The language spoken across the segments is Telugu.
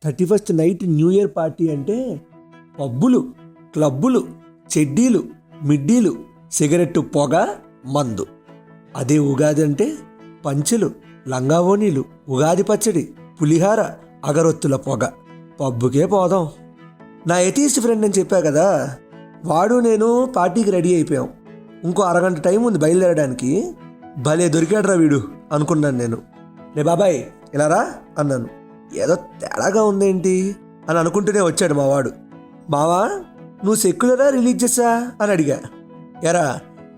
31st night new year party అంటే పబ్బులు, క్లబ్బులు, చెడ్డీలు, మిడ్డీలు, సిగరెట్టు, పొగ, మందు. అదే ఉగాది అంటే పంచెలు, లంగావోనీలు, ఉగాది పచ్చడి, పులిహార, అగరొత్తుల పొగ. పబ్బుకే పోదాం. నా ఎథీస్ట్ ఫ్రెండ్ అని చెప్పా కదా, వాడు నేను పార్టీకి రెడీ అయిపోయాం. ఇంకో అరగంట టైం ఉంది బయలుదేరడానికి. భలే దొరికాడ్రా వీడు అనుకున్నాను నేను. రే బాబాయ్ ఇలా రా అన్నాను. ఏదో తేడాగా ఉందేంటి అని అనుకుంటూనే వచ్చాడు మా వాడు. మావా నువ్వు సెక్యులరా రిలీజియస్సా అని అడిగా. ఎరా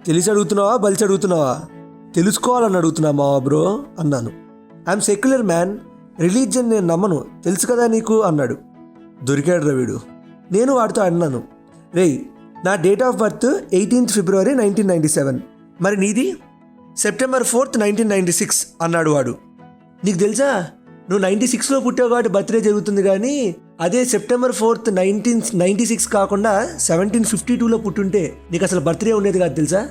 తెలిసి అడుగుతున్నావా బలిసి అడుగుతున్నావా? తెలుసుకోవాలని అడుగుతున్నా మావా బ్రో అన్నాను. ఐఎమ్ సెక్యులర్ మ్యాన్, రిలీజియన్ నేను నమ్మను, తెలుసు కదా నీకు అన్నాడు. దొరికాడు రా వీడు. నేను వాడితో అన్నాను, రేయ్ నా date of birth 18th February 1997, మరి నీది? September 4th 1996 అన్నాడు వాడు. నీకు తెలుసా నువ్వు 96లో పుట్టావు కాబట్టి బర్త్డే జరుగుతుంది, కానీ అదే September 4th 1996 కాకుండా 1752లో పుట్టుంటే నీకు అసలు బర్త్డే ఉండేది కాదు తెలుసా?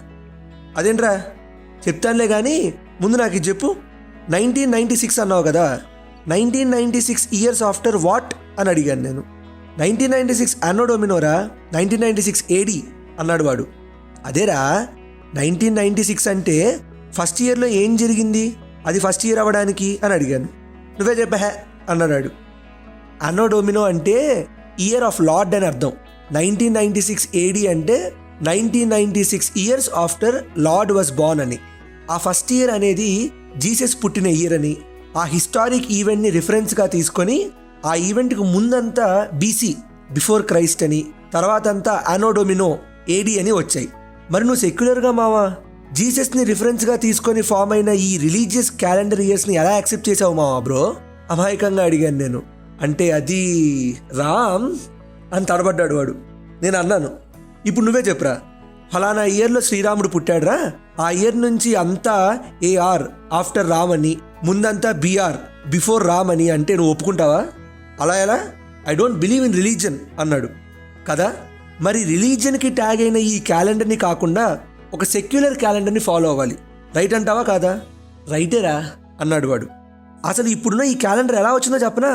అదేంట్రా చెప్తానులే కానీ ముందు నాకు ఇది చెప్పు. 1996 అన్నావు కదా, 1996 ఇయర్స్ ఆఫ్టర్ వాట్ అని అడిగాను నేను. 1996 అన్నో డొమినోరా, 1996 AD అన్నాడు వాడు. అదేరా 1996 అంటే ఫస్ట్ ఇయర్లో ఏం జరిగింది, అది ఫస్ట్ ఇయర్ అవ్వడానికి అని అడిగాను. నువ్వే చెప్పా అన్నాడు. అన్నో డొమినో అంటే ఇయర్ ఆఫ్ లార్డ్ అని అర్థం. 1996 AD అంటే 1996 years after lord was Born అని. ఆ ఫస్ట్ ఇయర్ అనేది జీసస్ పుట్టిన ఇయర్ అని, ఆ హిస్టారిక్ ఈవెంట్ని రిఫరెన్స్గా తీసుకొని ఆ ఈవెంట్కి ముందంతా BC బిఫోర్ క్రైస్ట్ అని, తర్వాత అంతా అన్నో డొమినో AD అని వచ్చాయి. మరి నువ్వు సెక్యులర్గా మావా జీసస్ని రిఫరెన్స్గా తీసుకొని ఫామ్ అయిన ఈ రిలీజియస్ క్యాలెండర్ ఇయర్స్ని ఎలా యాక్సెప్ట్ చేసావు మావా బ్రో? అమాయకంగా అడిగాను నేను. అంటే అది రామ్ అని తడబడ్డాడు వాడు. నేను అన్నాను, ఇప్పుడు నువ్వే చెప్పురా, ఫలానా ఇయర్లో శ్రీరాముడు పుట్టాడురా, ఆ ఇయర్ నుంచి అంతా AR ఆఫ్టర్ రామ్ అని, ముందంతా BR బిఫోర్ రామ్ అని అంటే నువ్వు ఒప్పుకుంటావా? అలా ఎలా? I don't believe in religion అన్నాడు కదా. మరి రిలీజియన్కి ట్యాగ్ అయిన ఈ క్యాలెండర్ని కాకుండా ఒక సెక్యులర్ క్యాలెండర్ని ఫాలో అవ్వాలి, రైట్ అంటావా కాదా? రైటేరా అన్నాడు వాడు. అసలు ఇప్పుడున్న ఈ క్యాలెండర్ ఎలా వచ్చిందో చెప్పనా?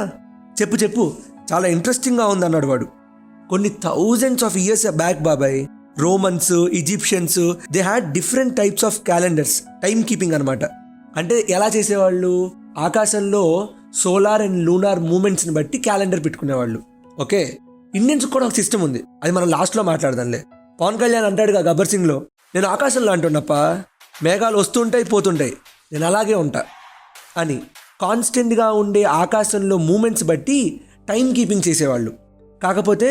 చెప్పు చాలా ఇంట్రెస్టింగ్గా ఉంది అన్నాడు వాడు. కొన్ని thousands of years బ్యాక్ బాబాయ్, Romans, Egyptians they had different types of calendars, time keeping అనమాట. అంటే ఎలా చేసేవాళ్ళు, ఆకాశంలో సోలార్ అండ్ లూనార్ మూమెంట్స్ని బట్టి క్యాలెండర్ పెట్టుకునేవాళ్ళు. ఓకే, ఇండియన్స్ కూడా ఒక సిస్టమ్ ఉంది, అది మనం లాస్ట్లో మాట్లాడదాంలే. పవన్ కళ్యాణ్ అంటాడుగా గబ్బర్ సింగ్లో, నేను ఆకాశంలో అంటున్నప్ప మేఘాలు వస్తుంటాయి పోతుంటాయి, నేను అలాగే ఉంటా అని. కాన్స్టెంట్గా ఉండే ఆకాశంలో మూమెంట్స్ బట్టి టైం కీపింగ్ చేసేవాళ్ళు. కాకపోతే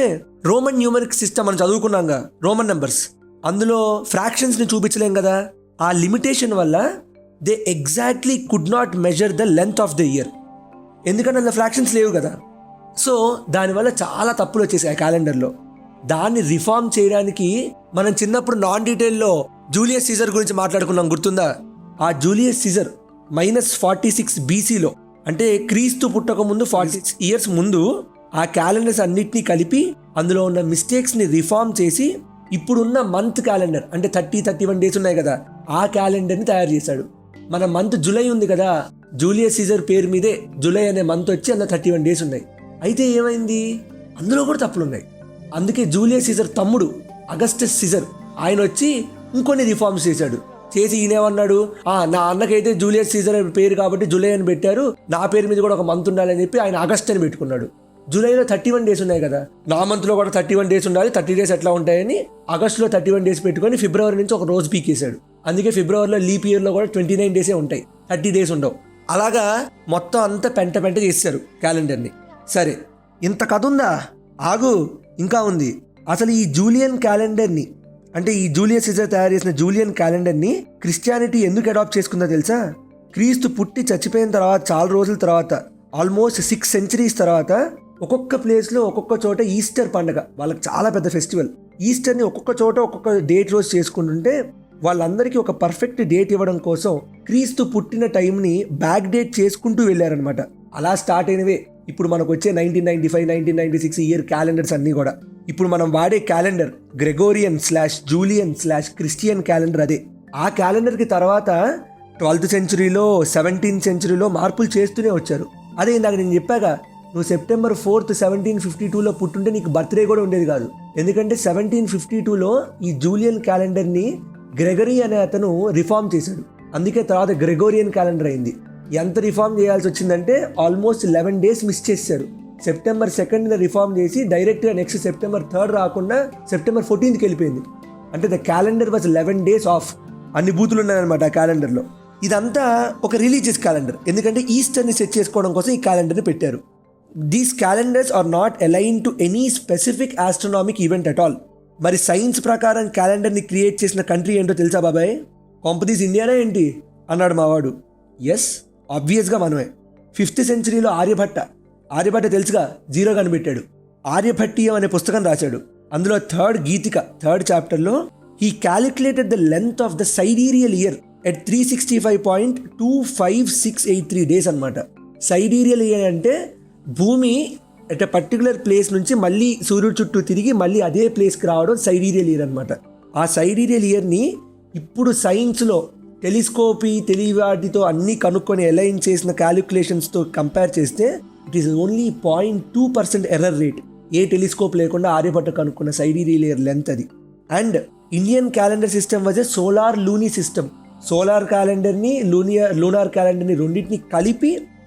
రోమన్ న్యూమరిక్ సిస్టమ్ మనం చదువుకున్నాంగా, రోమన్ నెంబర్స్, అందులో ఫ్రాక్షన్స్ని చూపించలేం కదా. ఆ లిమిటేషన్ వల్ల they exactly could not measure the length of the year, ఎందుకంటే అందులో ఫ్రాక్షన్స్ లేవు కదా. సో దానివల్ల చాలా తప్పులు వచ్చేసాయి ఆ క్యాలెండర్లో. దాన్ని రిఫార్మ్ చేయడానికి మనం చిన్నప్పుడు నాన్ డీటెయిల్లో జూలియస్ సీజర్ గురించి మాట్లాడుకున్నాం, గుర్తుందా? ఆ జూలియస్ సీజర్ -46 BCలో, అంటే క్రీస్తు పుట్టక ముందు 46 ఇయర్స్ ముందు ఆ క్యాలెండర్స్ అన్నిటినీ కలిపి అందులో ఉన్న మిస్టేక్స్ని రిఫార్మ్ చేసి ఇప్పుడున్న మంత్ క్యాలెండర్, అంటే 30-31 డేస్ ఉన్నాయి కదా, ఆ క్యాలెండర్ని తయారు చేశాడు. మన మంత్ జూలై ఉంది కదా, జూలియస్ సీజర్ పేరు మీదే జూలై అనే మంత్ వచ్చి అందులో 31 డేస్ ఉన్నాయి. అయితే ఏమైంది, అందులో కూడా తప్పులు ఉన్నాయి. అందుకే జూలియస్ సీజర్ తమ్ముడు అగస్టస్ సీజర్ ఆయన వచ్చి ఇంకొన్ని రిఫార్మ్స్ చేశాడు. చేసి ఈయనేమన్నాడు, నా అన్నకైతే జూలియస్ సీజర్ పేరు కాబట్టి జూలై అని పెట్టారు, నా పేరు మీద కూడా ఒక మంత్ ఉండాలని చెప్పి ఆయన ఆగస్ట్ అని పెట్టుకున్నాడు. జూలైలో 31 డేస్ ఉన్నాయి కదా, నా మంత్లో కూడా 31 డేస్ ఉండాలి, 30 డేస్ ఎట్లా ఉంటాయని ఆగస్టులో 31 డేస్ పెట్టుకొని ఫిబ్రవరి నుంచి ఒక రోజు పీకేశాడు. అందుకే ఫిబ్రవరిలో లీప్ ఇయర్లో కూడా 29 డేసే ఉంటాయి, 30 డేస్ ఉండవు. అలాగా మొత్తం అంతా పెంట చేశారు క్యాలెండర్ని. సరే, ఇంత కథ ఉందా? ఆగు, ఇంకా ఉంది. అసలు ఈ జూలియన్ క్యాలెండర్ని, అంటే ఈ జూలియస్ సీజర్ తయారు చేసిన జూలియన్ క్యాలెండర్ని క్రిస్టియానిటీ ఎందుకు అడాప్ట్ చేసుకుందో తెలుసా? క్రీస్తు పుట్టి చచ్చిపోయిన తర్వాత చాలా రోజుల తర్వాత, ఆల్మోస్ట్ 6 centuries తర్వాత ఒక్కొక్క ప్లేస్లో ఒక్కొక్క చోట ఈస్టర్ పండుగ, వాళ్ళకి చాలా పెద్ద ఫెస్టివల్. ఈస్టర్ని ఒక్కొక్క చోట ఒక్కొక్క డేట్ రోజు చేసుకుంటుంటే వాళ్ళందరికీ ఒక పర్ఫెక్ట్ డేట్ ఇవ్వడం కోసం క్రీస్తు పుట్టిన టైంని బ్యాక్ డేట్ చేసుకుంటూ వెళ్ళారనమాట. అలా స్టార్ట్ అయినవే ఇప్పుడు మనకు వచ్చే 1995, 1996 ఇయర్ క్యాలెండర్స్ అన్నీ కూడా. ఇప్పుడు మనం వాడే క్యాలెండర్ గ్రెగోరియన్/జూలియన్/క్రిస్టియన్ క్యాలెండర్ అదే. ఆ క్యాలెండర్కి తర్వాత 12th centuryలో 17th centuryలో మార్పులు చేస్తూనే వచ్చారు. అదే ఇందాక నేను చెప్పాక నువ్వు సెప్టెంబర్ 4th 1752లో పుట్టుంటే నీకు బర్త్డే కూడా ఉండేది కాదు. ఎందుకంటే 1752లో ఈ జూలియన్ క్యాలెండర్ని గ్రెగరీ అనే అతను రిఫార్మ్ చేశాడు. అందుకే తర్వాత గ్రెగోరియన్ క్యాలెండర్ అయింది. ఎంత రిఫార్మ్ చేయాల్సి వచ్చిందంటే ఆల్మోస్ట్ 11 days మిస్ చేశారు. సెప్టెంబర్ 2nd రిఫార్మ్ చేసి డైరెక్ట్గా నెక్స్ట్ సెప్టెంబర్ 3rd రాకుండా సెప్టెంబర్ 14th వెళ్ళిపోయింది. అంటే the calendar was 11 days of. అన్ని బూతులు ఉన్నాయన్నమాట ఆ క్యాలెండర్లో. ఇదంతా ఒక రిలీజియస్ క్యాలెండర్. ఎందుకంటే ఈస్టర్ని సెట్ చేసుకోవడం కోసం ఈ క్యాలెండర్ని పెట్టారు. These calendars are not align to any specific astronomic event at all. మరి సైన్స్ ప్రకారం క్యాలెండర్ని క్రియేట్ చేసిన కంట్రీ ఏంటో తెలుసా బాబాయ్? కొంపదీస్ ఇండియానే ఏంటి అన్నాడు మావాడు. ఎస్, ఆబ్వియస్గా మనమే. 5th century ఆర్యభట్ట తెలుసుగా, 0 కనిపెట్టాడు. ఆర్యభట్టీయం అనే పుస్తకం రాశాడు. అందులో 3rd గీతిక 3rd చాప్టర్లో he calculated the length of the sidereal year at 365.25683 days అనమాట. సైడీరియల్ ఇయర్ అంటే భూమి ఎట్ ఎ పర్టికులర్ ప్లేస్ నుంచి మళ్ళీ సూర్యుడు చుట్టూ తిరిగి మళ్ళీ అదే ప్లేస్కి రావడం సైడీరియల్ ఇయర్ అనమాట. ఆ సైడీరియల్ ఇయర్ని ఇప్పుడు సైన్స్లో తెలివివాటితో అన్నీ కనుక్కొని అలైన్ చేసిన క్యాలిక్యులేషన్స్తో కంపేర్ చేస్తే it is only 0.2% error rate. ఏ టెలిస్కోప్ లేకుండా ఆర్యభట్ట కనుక్కున్న సైడీరియల్ ఇయర్ లెంత్ అది. And Indian calendar system was a solar luni system. Solar క్యాలెండర్ని లూనార్ క్యాలెండర్ని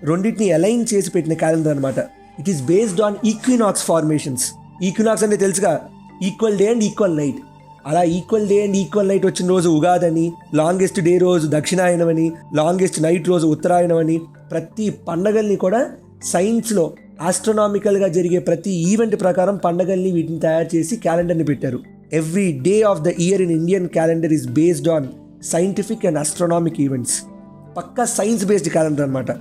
రెండింటిని అలైన్ చేసి పెట్టిన క్యాలెండర్ అనమాట. It is based on equinox formations. Equinox అంటే తెలుసుగా, equal day and equal night. అలా equal day and equal night వచ్చిన రోజు ఉగాదని, లాంగెస్ట్ డే రోజు దక్షిణాయనం అని, లాంగెస్ట్ నైట్ రోజు ఉత్తరాయణం అని, ప్రతి పండగల్ని కూడా సైన్స్లో ఆస్ట్రోనామికల్గా జరిగే ప్రతి ఈవెంట్ ప్రకారం పండగల్ని వీటిని తయారు చేసి క్యాలెండర్ని పెట్టారు. Every day of the year in Indian calendar is based on scientific and astronomic events. పక్కా సైన్స్ బేస్డ్ క్యాలెండర్ అనమాట.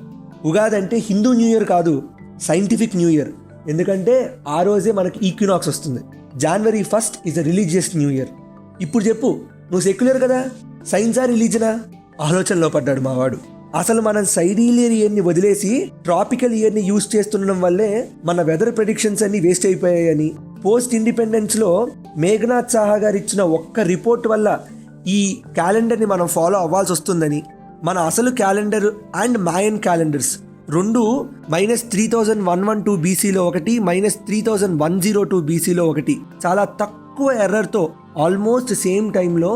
ఉగాది అంటే హిందూ న్యూ ఇయర్ కాదు, సైంటిఫిక్ న్యూ ఇయర్. ఎందుకంటే ఆ రోజే మనకి ఈక్వినాక్స్ వస్తుంది. January 1st is a religious new year. ఇప్పుడు చెప్పు, నువ్వు సెక్యులర్ కదా, సైన్సా రిలీజనా? ఆలోచనలో పడ్డాడు మావాడు. అసలు మనం సైడీరియల్ ఇయర్ని వదిలేసి ట్రాపికల్ ఇయర్ని యూజ్ చేస్తుండడం వల్లే మన వెదర్ ప్రెడిక్షన్స్ అన్ని వేస్ట్ అయిపోయాయని, పోస్ట్ ఇండిపెండెన్స్లో మేఘనాథ్ సాహా గారు ఇచ్చిన ఒక్క రిపోర్ట్ వల్ల ఈ క్యాలెండర్ని మనం ఫాలో అవ్వాల్సి వస్తుందని, మన అసలు క్యాలెండర్ అండ్ మాయన్ క్యాలెండర్స్ రెండు -3112 BCలో ఒకటి, -3102 BCలో ఒకటి, చాలా తక్కువ ఎర్రర్తో ఆల్మోస్ట్ సేమ్ టైంలో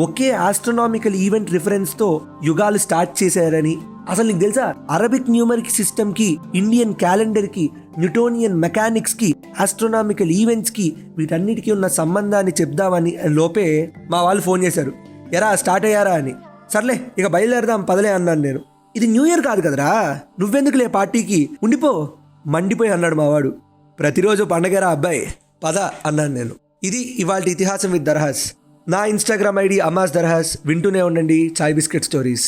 ఒకే ఆస్ట్రోనామికల్ ఈవెంట్ రిఫరెన్స్తో యుగాలు స్టార్ట్ చేశారని, అసలు నీకు తెలుసా అరబిక్ న్యూమరిక్ సిస్టమ్కి, ఇండియన్ క్యాలెండర్కి, న్యూటోనియన్ మెకానిక్స్కి, ఆస్ట్రోనామికల్ ఈవెంట్స్కి వీటన్నిటికీ ఉన్న సంబంధాన్ని చెప్దామని లోపే మా వాళ్ళు ఫోన్ చేశారు. ఎరా స్టార్ట్ అయ్యారా అని. సర్లే ఇక బయలుదేరదాం పదలే అన్నాను నేను. ఇది న్యూ ఇయర్ కాదు కదరా, నువ్వెందుకులే పార్టీకి, ఉండిపో మండిపోయి అన్నాడు మావాడు. ప్రతిరోజు పండగరా అబ్బాయి, పద అన్నాను నేను. ఇది ఇవాళ ఇతిహాసం విత్ దర్హాస్. నా ఇన్స్టాగ్రామ్ ఐడి అమాస్ దర్హాస్. వింటూనే ఉండండి చాయ్ బిస్కెట్ స్టోరీస్.